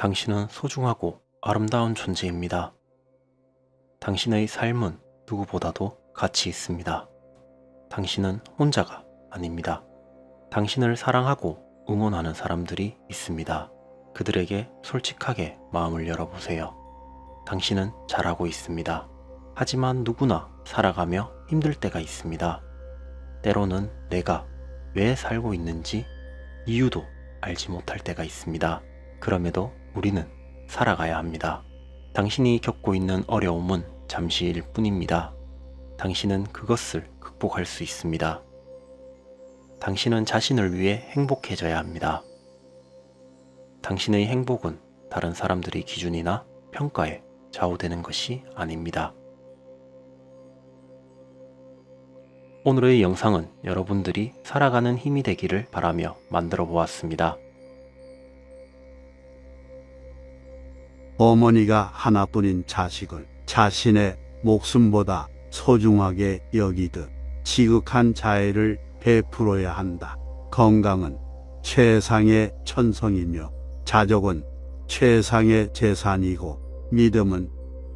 당신은 소중하고 아름다운 존재입니다. 당신의 삶은 누구보다도 가치 있습니다. 당신은 혼자가 아닙니다. 당신을 사랑하고 응원하는 사람들이 있습니다. 그들에게 솔직하게 마음을 열어보세요. 당신은 잘하고 있습니다. 하지만 누구나 살아가며 힘들 때가 있습니다. 때로는 내가 왜 살고 있는지 이유도 알지 못할 때가 있습니다. 그럼에도 우리는 살아가야 합니다. 당신이 겪고 있는 어려움은 잠시일 뿐입니다. 당신은 그것을 극복할 수 있습니다. 당신은 자신을 위해 행복해져야 합니다. 당신의 행복은 다른 사람들의 기준이나 평가에 좌우되는 것이 아닙니다. 오늘의 영상은 여러분들이 살아가는 힘이 되기를 바라며 만들어 보았습니다. 어머니가 하나뿐인 자식을 자신의 목숨보다 소중하게 여기듯 지극한 자애를 베풀어야 한다. 건강은 최상의 천성이며 자족은 최상의 재산이고 믿음은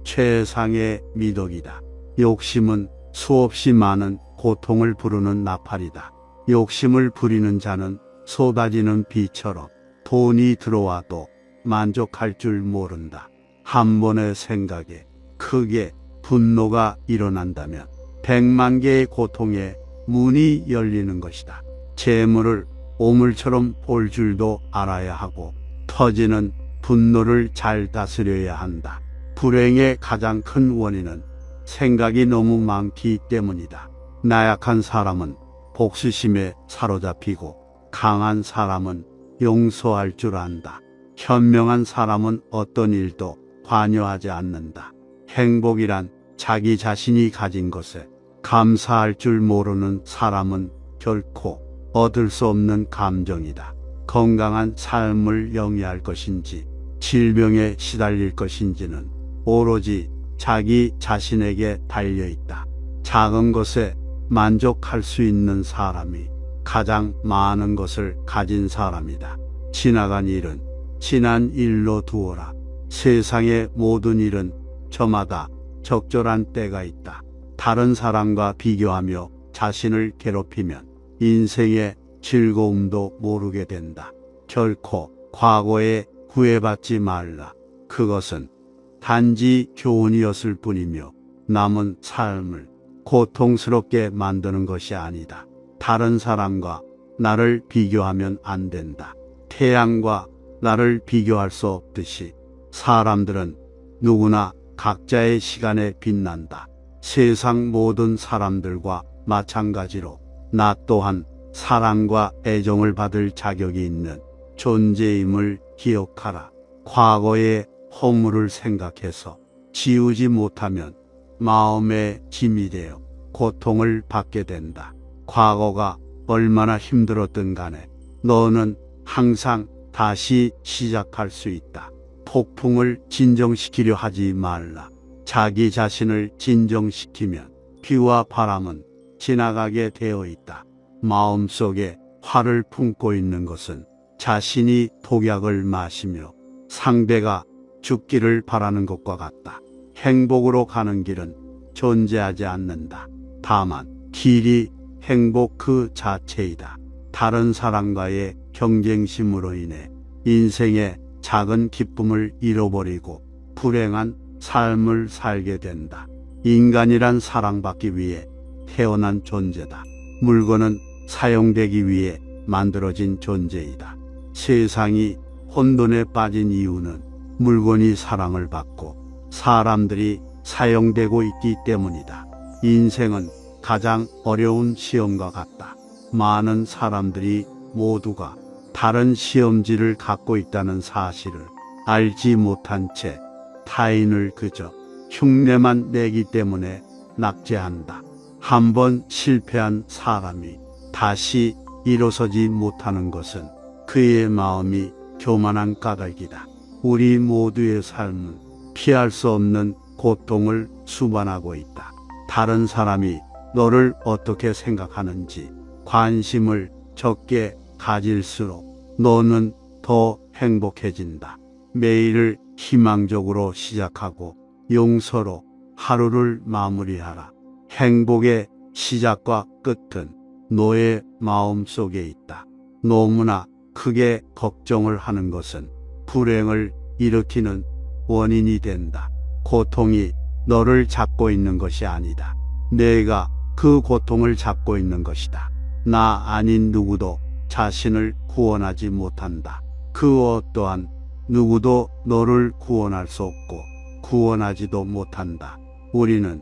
최상의 미덕이다. 욕심은 수없이 많은 고통을 부르는 나팔이다. 욕심을 부리는 자는 쏟아지는 비처럼 돈이 들어와도 만족할 줄 모른다. 한 번의 생각에 크게 분노가 일어난다면 100만 개의 고통에 문이 열리는 것이다. 재물을 오물처럼 볼 줄도 알아야 하고 터지는 분노를 잘 다스려야 한다. 불행의 가장 큰 원인은 생각이 너무 많기 때문이다. 나약한 사람은 복수심에 사로잡히고 강한 사람은 용서할 줄 안다. 현명한 사람은 어떤 일도 관여하지 않는다. 행복이란 자기 자신이 가진 것에 감사할 줄 모르는 사람은 결코 얻을 수 없는 감정이다. 건강한 삶을 영위할 것인지 질병에 시달릴 것인지는 오로지 자기 자신에게 달려있다. 작은 것에 만족할 수 있는 사람이 가장 많은 것을 가진 사람이다. 지나간 일은 지난 일로 두어라. 세상의 모든 일은 저마다 적절한 때가 있다. 다른 사람과 비교하며 자신을 괴롭히면 인생의 즐거움도 모르게 된다. 결코 과거에 후회받지 말라. 그것은 단지 교훈이었을 뿐이며 남은 삶을 고통스럽게 만드는 것이 아니다. 다른 사람과 나를 비교하면 안 된다. 태양과 나를 비교할 수 없듯이 사람들은 누구나 각자의 시간에 빛난다. 세상 모든 사람들과 마찬가지로 나 또한 사랑과 애정을 받을 자격이 있는 존재임을 기억하라. 과거의 허물을 생각해서 지우지 못하면 마음의 짐이 되어 고통을 받게 된다. 과거가 얼마나 힘들었든 간에 너는 항상 다시 시작할 수 있다. 폭풍을 진정시키려 하지 말라. 자기 자신을 진정시키면 비와 바람은 지나가게 되어 있다. 마음속에 화를 품고 있는 것은 자신이 독약을 마시며 상대가 죽기를 바라는 것과 같다. 행복으로 가는 길은 존재하지 않는다. 다만 길이 행복 그 자체이다. 다른 사람과의 경쟁심으로 인해 인생의 작은 기쁨을 잃어버리고 불행한 삶을 살게 된다. 인간이란 사랑받기 위해 태어난 존재다. 물건은 사용되기 위해 만들어진 존재이다. 세상이 혼돈에 빠진 이유는 물건이 사랑을 받고 사람들이 사용되고 있기 때문이다. 인생은 가장 어려운 시험과 같다. 많은 사람들이 모두가 다른 시험지를 갖고 있다는 사실을 알지 못한 채 타인을 그저 흉내만 내기 때문에 낙제한다. 한번 실패한 사람이 다시 일어서지 못하는 것은 그의 마음이 교만한 까닭이다. 우리 모두의 삶은 피할 수 없는 고통을 수반하고 있다. 다른 사람이 너를 어떻게 생각하는지 관심을 적게 가질수록 너는 더 행복해진다. 매일을 희망적으로 시작하고 용서로 하루를 마무리하라. 행복의 시작과 끝은 너의 마음 속에 있다. 너무나 크게 걱정을 하는 것은 불행을 일으키는 원인이 된다. 고통이 너를 잡고 있는 것이 아니다. 내가 그 고통을 잡고 있는 것이다. 나 아닌 누구도 자신을 구원하지 못한다. 그 어떠한 누구도 너를 구원할 수 없고 구원하지도 못한다. 우리는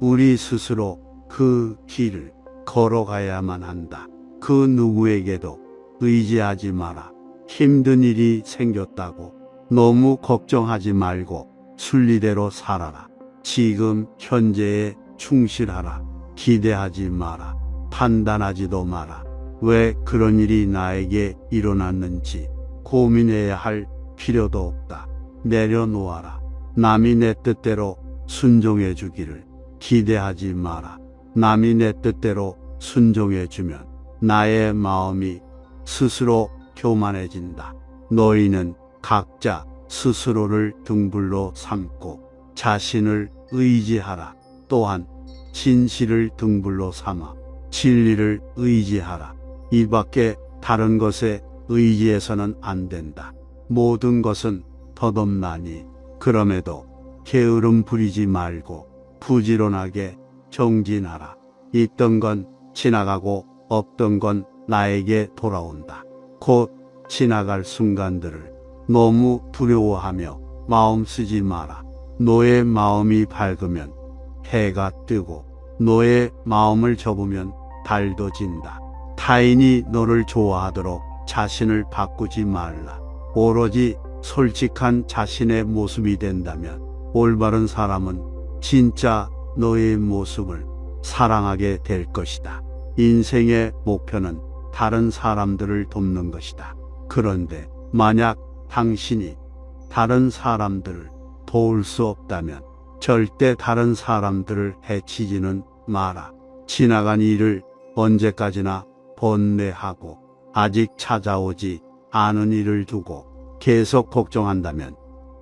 우리 스스로 그 길을 걸어가야만 한다. 그 누구에게도 의지하지 마라. 힘든 일이 생겼다고 너무 걱정하지 말고 순리대로 살아라. 지금 현재에 충실하라. 기대하지 마라. 판단하지도 마라. 왜 그런 일이 나에게 일어났는지 고민해야 할 필요도 없다. 내려놓아라. 남이 내 뜻대로 순종해 주기를 기대하지 마라. 남이 내 뜻대로 순종해 주면 나의 마음이 스스로 교만해진다. 너희는 각자 스스로를 등불로 삼고 자신을 의지하라. 또한 진실을 등불로 삼아 진리를 의지하라. 이 밖에 다른 것에 의지해서는 안 된다. 모든 것은 덧없나니 그럼에도 게으름 부리지 말고 부지런하게 정진하라. 있던 건 지나가고 없던 건 나에게 돌아온다. 곧 지나갈 순간들을 너무 두려워하며 마음 쓰지 마라. 너의 마음이 밝으면 해가 뜨고 너의 마음을 접으면 달도 진다. 타인이 너를 좋아하도록 자신을 바꾸지 말라. 오로지 솔직한 자신의 모습이 된다면 올바른 사람은 진짜 너의 모습을 사랑하게 될 것이다. 인생의 목표는 다른 사람들을 돕는 것이다. 그런데 만약 당신이 다른 사람들을 도울 수 없다면 절대 다른 사람들을 해치지는 마라. 지나간 일을 언제까지나 번뇌하고 아직 찾아오지 않은 일을 두고 계속 걱정한다면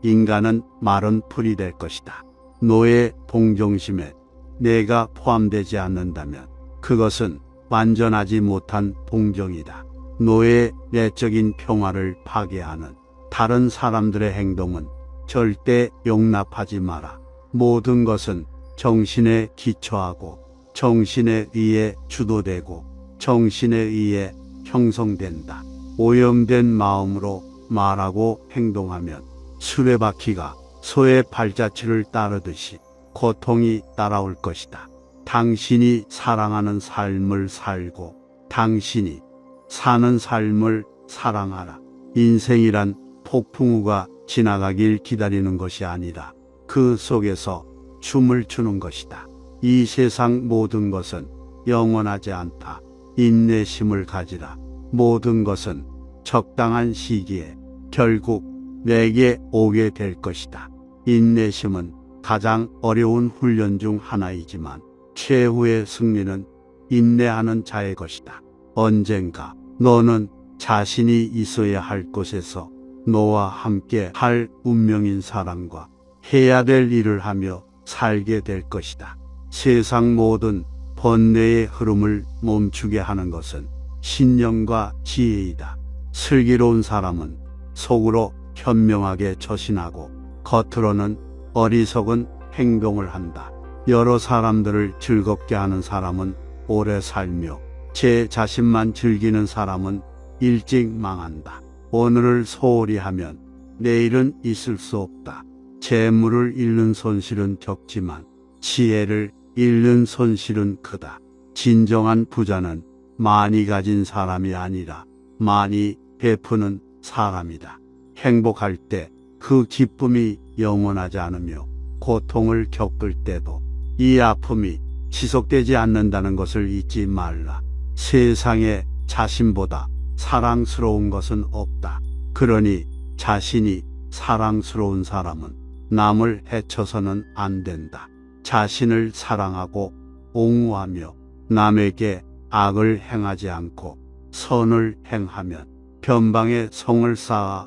인간은 마른 풀이 될 것이다. 너의 동정심에 내가 포함되지 않는다면 그것은 완전하지 못한 동정이다. 너의 내적인 평화를 파괴하는 다른 사람들의 행동은 절대 용납하지 마라. 모든 것은 정신에 기초하고 정신에 의해 주도되고 정신에 의해 형성된다. 오염된 마음으로 말하고 행동하면 수레바퀴가 소의 발자취를 따르듯이 고통이 따라올 것이다. 당신이 사랑하는 삶을 살고 당신이 사는 삶을 사랑하라. 인생이란 폭풍우가 지나가길 기다리는 것이 아니라 그 속에서 춤을 추는 것이다. 이 세상 모든 것은 영원하지 않다. 인내심을 가지라. 모든 것은 적당한 시기에 결국 내게 오게 될 것이다. 인내심은 가장 어려운 훈련 중 하나이지만 최후의 승리는 인내하는 자의 것이다. 언젠가 너는 자신이 있어야 할 곳에서 너와 함께 할 운명인 사람과 해야 될 일을 하며 살게 될 것이다. 세상 모든 번뇌의 흐름을 멈추게 하는 것은 신념과 지혜이다. 슬기로운 사람은 속으로 현명하게 처신하고 겉으로는 어리석은 행동을 한다. 여러 사람들을 즐겁게 하는 사람은 오래 살며 제 자신만 즐기는 사람은 일찍 망한다. 오늘을 소홀히 하면 내일은 있을 수 없다. 재물을 잃는 손실은 적지만 지혜를 잃는 손실은 크다. 진정한 부자는 많이 가진 사람이 아니라 많이 베푸는 사람이다. 행복할 때 그 기쁨이 영원하지 않으며 고통을 겪을 때도 이 아픔이 지속되지 않는다는 것을 잊지 말라. 세상에 자신보다 사랑스러운 것은 없다. 그러니 자신이 사랑스러운 사람은 남을 해쳐서는 안 된다. 자신을 사랑하고 옹호하며 남에게 악을 행하지 않고 선을 행하면 변방에 성을 쌓아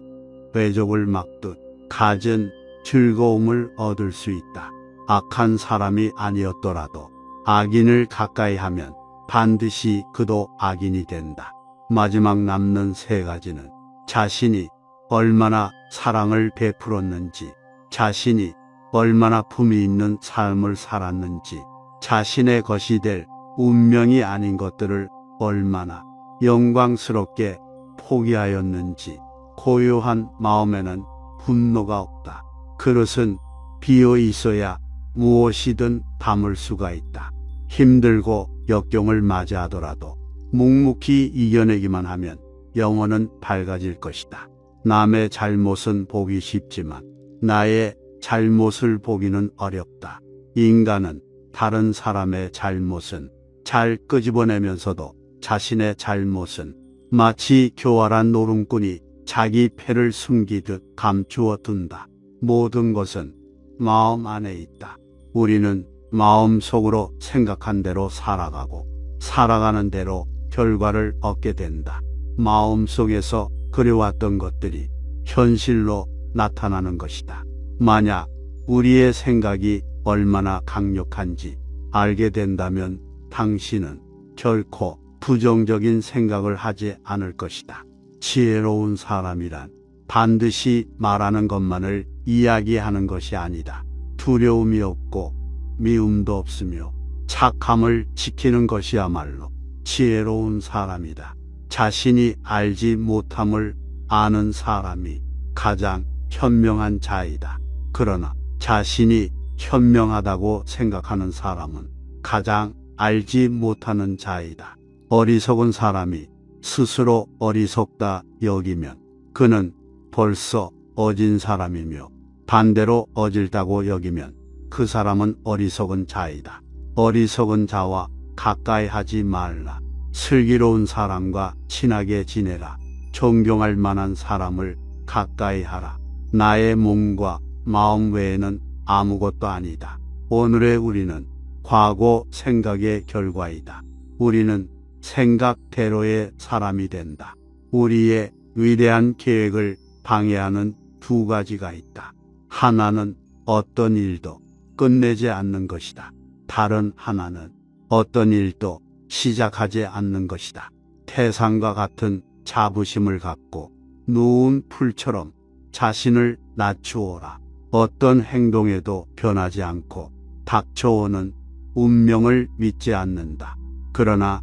외적을 막듯 갖은 즐거움을 얻을 수 있다. 악한 사람이 아니었더라도 악인을 가까이 하면 반드시 그도 악인이 된다. 마지막 남는 세 가지는 자신이 얼마나 사랑을 베풀었는지, 자신이 얼마나 품위 있는 삶을 살았는지, 자신의 것이 될 운명이 아닌 것들을 얼마나 영광스럽게 포기하였는지. 고요한 마음에는 분노가 없다. 그릇은 비어 있어야 무엇이든 담을 수가 있다. 힘들고 역경을 맞이하더라도 묵묵히 이겨내기만 하면 영혼은 밝아질 것이다. 남의 잘못은 보기 쉽지만 나의 잘못을 보기는 어렵다. 인간은 다른 사람의 잘못은 잘 끄집어내면서도 자신의 잘못은 마치 교활한 노름꾼이 자기 패를 숨기듯 감추어 둔다. 모든 것은 마음 안에 있다. 우리는 마음속으로 생각한 대로 살아가고 살아가는 대로 결과를 얻게 된다. 마음속에서 그려왔던 것들이 현실로 나타나는 것이다. 만약 우리의 생각이 얼마나 강력한지 알게 된다면 당신은 결코 부정적인 생각을 하지 않을 것이다. 지혜로운 사람이란 반드시 말하는 것만을 이야기하는 것이 아니다. 두려움이 없고 미움도 없으며 착함을 지키는 것이야말로 지혜로운 사람이다. 자신이 알지 못함을 아는 사람이 가장 현명한 자이다. 그러나 자신이 현명하다고 생각하는 사람은 가장 알지 못하는 자이다. 어리석은 사람이 스스로 어리석다 여기면 그는 벌써 어진 사람이며, 반대로 어질다고 여기면 그 사람은 어리석은 자이다. 어리석은 자와 가까이 하지 말라. 슬기로운 사람과 친하게 지내라. 존경할 만한 사람을 가까이 하라. 나의 몸과 마음 외에는 아무것도 아니다. 오늘의 우리는 과거 생각의 결과이다. 우리는 생각대로의 사람이 된다. 우리의 위대한 계획을 방해하는 두 가지가 있다. 하나는 어떤 일도 끝내지 않는 것이다. 다른 하나는 어떤 일도 시작하지 않는 것이다. 태산과 같은 자부심을 갖고 누운 풀처럼 자신을 낮추어라. 어떤 행동에도 변하지 않고 닥쳐오는 운명을 믿지 않는다. 그러나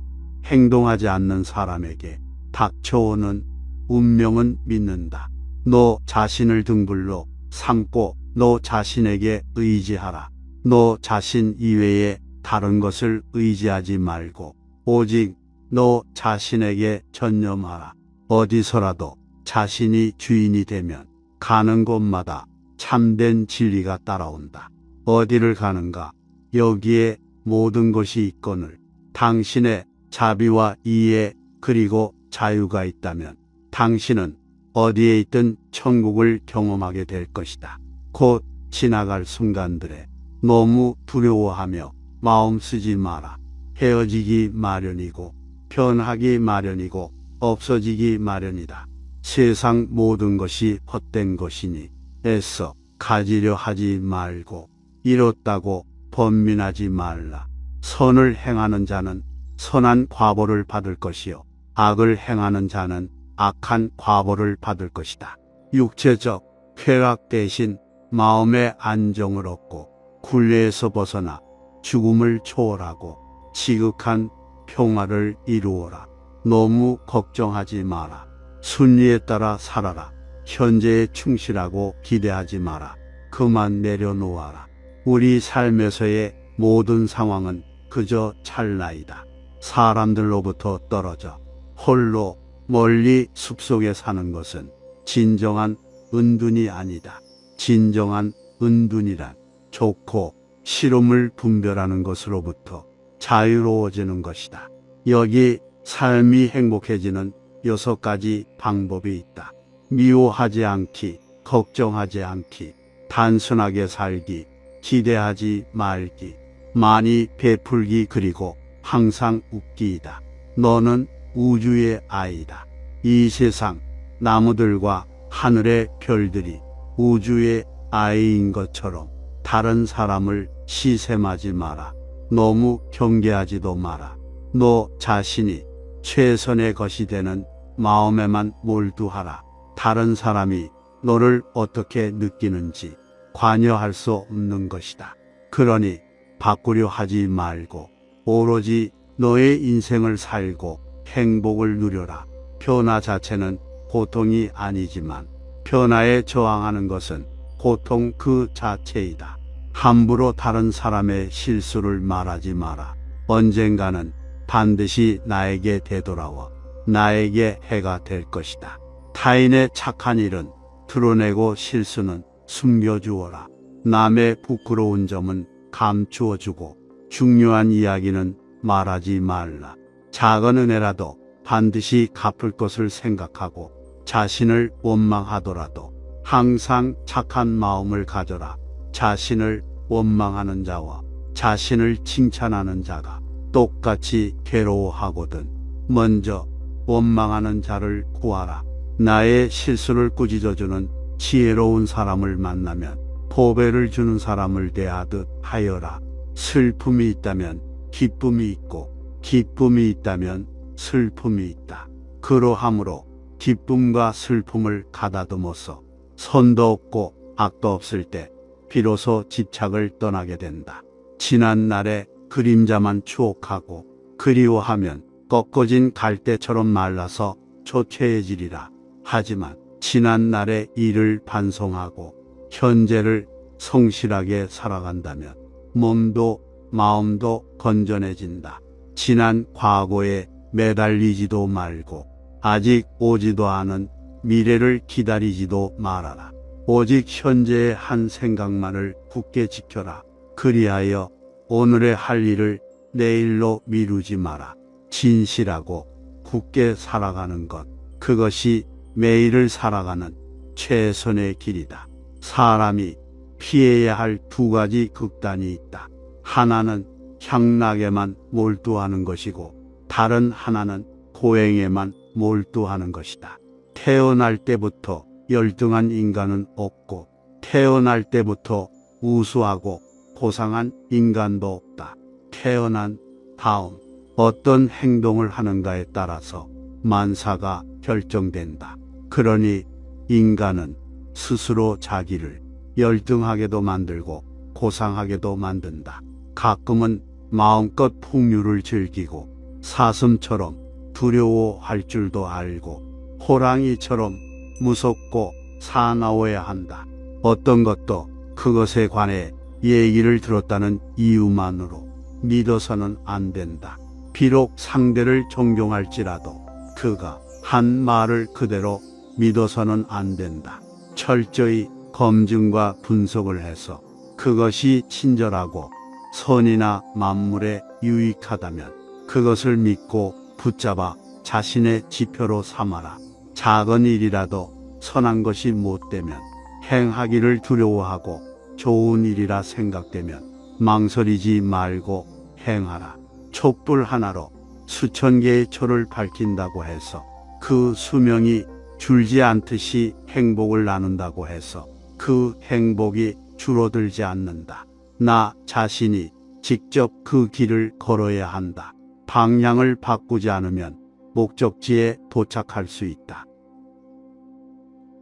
행동하지 않는 사람에게 닥쳐오는 운명은 믿는다. 너 자신을 등불로 삼고 너 자신에게 의지하라. 너 자신 이외에 다른 것을 의지하지 말고 오직 너 자신에게 전념하라. 어디서라도 자신이 주인이 되면 가는 곳마다 참된 진리가 따라온다. 어디를 가는가? 여기에 모든 것이 있거늘 당신의 자비와 이해 그리고 자유가 있다면 당신은 어디에 있든 천국을 경험하게 될 것이다. 곧 지나갈 순간들에 너무 두려워하며 마음 쓰지 마라. 헤어지기 마련이고 변하기 마련이고 없어지기 마련이다. 세상 모든 것이 헛된 것이니 애써 가지려 하지 말고 이렇다고 번민하지 말라. 선을 행하는 자는 선한 과보를 받을 것이요 악을 행하는 자는 악한 과보를 받을 것이다. 육체적 쾌락 대신 마음의 안정을 얻고 굴레에서 벗어나 죽음을 초월하고 지극한 평화를 이루어라. 너무 걱정하지 마라. 순리에 따라 살아라. 현재에 충실하고 기대하지 마라. 그만 내려놓아라. 우리 삶에서의 모든 상황은 그저 찰나이다. 사람들로부터 떨어져 홀로 멀리 숲속에 사는 것은 진정한 은둔이 아니다. 진정한 은둔이란 좋고 싫음을 분별하는 것으로부터 자유로워지는 것이다. 여기 삶이 행복해지는 6가지 방법이 있다. 미워하지 않기, 걱정하지 않기, 단순하게 살기, 기대하지 말기, 많이 베풀기 그리고 항상 웃기이다. 너는 우주의 아이다. 이 세상 나무들과 하늘의 별들이 우주의 아이인 것처럼 다른 사람을 시샘하지 마라. 너무 경계하지도 마라. 너 자신이 최선의 것이 되는 마음에만 몰두하라. 다른 사람이 너를 어떻게 느끼는지 관여할 수 없는 것이다. 그러니 바꾸려 하지 말고 오로지 너의 인생을 살고 행복을 누려라. 변화 자체는 고통이 아니지만 변화에 저항하는 것은 고통 그 자체이다. 함부로 다른 사람의 실수를 말하지 마라. 언젠가는 반드시 나에게 되돌아와 나에게 해가 될 것이다. 타인의 착한 일은 드러내고 실수는 숨겨주어라. 남의 부끄러운 점은 감추어주고 중요한 이야기는 말하지 말라. 작은 은혜라도 반드시 갚을 것을 생각하고 자신을 원망하더라도 항상 착한 마음을 가져라. 자신을 원망하는 자와 자신을 칭찬하는 자가 똑같이 괴로워하거든. 먼저 원망하는 자를 구하라. 나의 실수를 꾸짖어주는 지혜로운 사람을 만나면 보배를 주는 사람을 대하듯 하여라. 슬픔이 있다면 기쁨이 있고 기쁨이 있다면 슬픔이 있다. 그러함으로 기쁨과 슬픔을 가다듬어서 선도 없고 악도 없을 때 비로소 집착을 떠나게 된다. 지난 날의 그림자만 추억하고 그리워하면 꺾어진 갈대처럼 말라서 초췌해지리라. 하지만 지난 날의 일을 반성하고 현재를 성실하게 살아간다면 몸도 마음도 건전해진다. 지난 과거에 매달리지도 말고 아직 오지도 않은 미래를 기다리지도 말아라. 오직 현재의 한 생각만을 굳게 지켜라. 그리하여 오늘의 할 일을 내일로 미루지 마라. 진실하고 굳게 살아가는 것, 그것이 매일을 살아가는 최선의 길이다. 사람이 피해야 할 두 가지 극단이 있다. 하나는 향락에만 몰두하는 것이고 다른 하나는 고행에만 몰두하는 것이다. 태어날 때부터 열등한 인간은 없고 태어날 때부터 우수하고 고상한 인간도 없다. 태어난 다음 어떤 행동을 하는가에 따라서 만사가 결정된다. 그러니 인간은 스스로 자기를 열등하게도 만들고 고상하게도 만든다. 가끔은 마음껏 풍류를 즐기고 사슴처럼 두려워할 줄도 알고 호랑이처럼 무섭고 사나워야 한다. 어떤 것도 그것에 관해 얘기를 들었다는 이유만으로 믿어서는 안 된다. 비록 상대를 존경할지라도 그가 한 말을 그대로 믿어서는 안 된다. 철저히 검증과 분석을 해서 그것이 친절하고 선이나 만물에 유익하다면 그것을 믿고 붙잡아 자신의 지표로 삼아라. 작은 일이라도 선한 것이 못되면 행하기를 두려워하고 좋은 일이라 생각되면 망설이지 말고 행하라. 촛불 하나로 수천 개의 초를 밝힌다고 해서 그 수명이 줄지 않듯이 행복을 나눈다고 해서 그 행복이 줄어들지 않는다. 나 자신이 직접 그 길을 걸어야 한다. 방향을 바꾸지 않으면 목적지에 도착할 수 있다.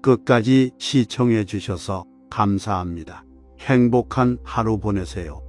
끝까지 시청해 주셔서 감사합니다. 행복한 하루 보내세요.